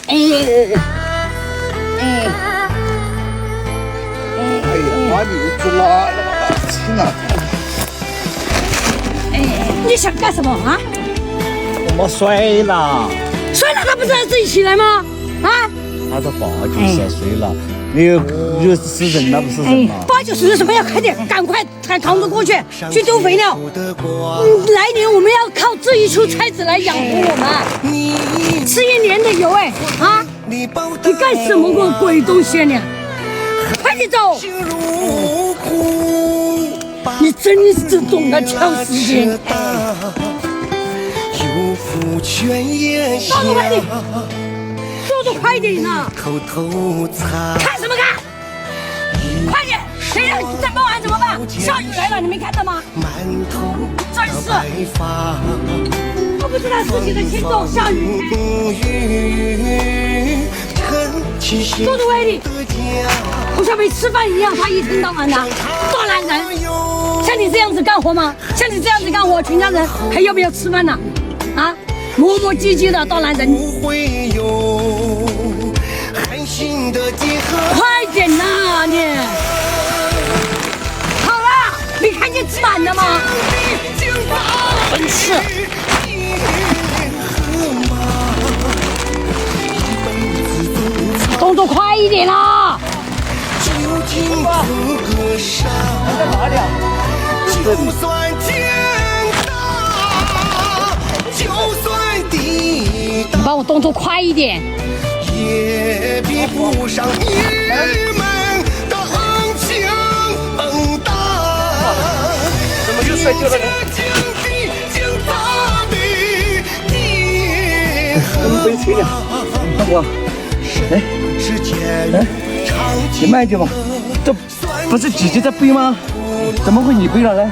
哎呀，妈牛猪了，天哪！你想干什么啊？我们睡了。睡了，他不是让自己起来吗？啊？他的爸就先睡了，你又死人了不是人嘛？爸就是什么要快点，赶快才扛着过去丢肥料。来年我们要靠这一出菜子来养活我们，吃一年的油哎啊！你干什么个鬼东西啊你？快点走！你真是懂得抢时间。速度快点！速度快点呐！看什么看？快点！谁让你再不完怎么办？下雨来了，你没看到吗？真是！我不知道自己的轻重，下雨。速度快点！好像没吃饭一样，他一天到晚的大男人，像你这样子干活吗？像你这样子干活，全家人还要不要吃饭呢？啊，磨磨唧唧的大男人。快点呐你！好了，没看见纸板的吗？真是！动作快一点啦！在哪里啊？就算天大，就算地你帮我动作快一点。也比不上你们的恩情大。怎么又摔跤了呢？怎么悲催呀？我，哎，你慢点吧，这不是姐姐在背吗？怎么会你背了呢？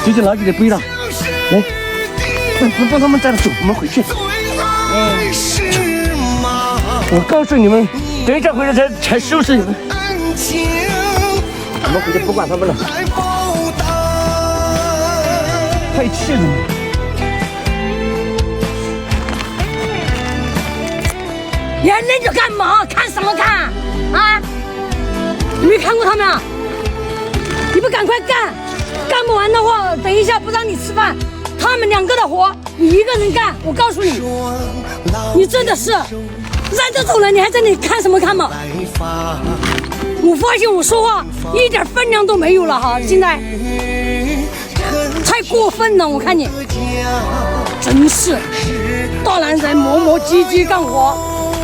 姐姐哪里的背了？来，不帮他们站着走，我们回去。我告诉你们，等一下回来才收拾你们。我们回去不管他们了，太气人了。你还愣着干嘛？看什么看？啊？你没看过他们啊？你不赶快干，干不完的话，等一下不让你吃饭。他们两个的活，你一个人干，我告诉你，你真的是让这种人，你还在那里看什么看嘛？我发现我说话一点分量都没有了哈，现在太过分了，我看你真是大男人磨磨唧唧干活。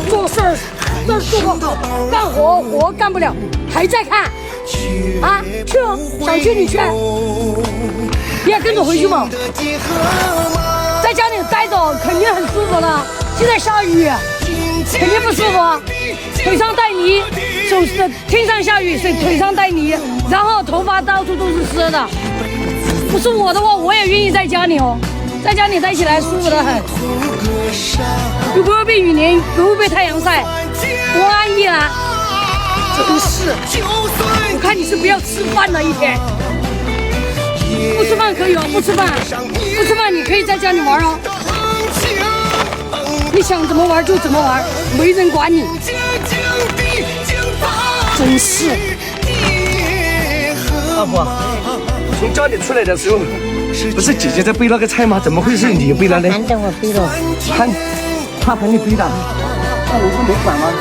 做事儿做不好，干活干不了，还在看啊？去哦，想去你去，你也跟着回去嘛。在家里待着肯定很舒服的，现在下雨，肯定不舒服，腿上带泥，天上下雨，腿上带泥，然后头发到处都是湿的。不是我的话，我也愿意在家里哦。在家里待起来舒服得很，又不会被雨淋，不会被太阳晒，多安逸啊！真是，我看你是不要吃饭了一天，不吃饭可以哦，不吃饭你可以在家里玩哦，你想怎么玩就怎么玩，没人管你，真是。阿婆，从家里出来的时候。不是姐姐在背那个菜吗？怎么会是你背了呢？喊着我背了，他喊你背的，那我不没管吗？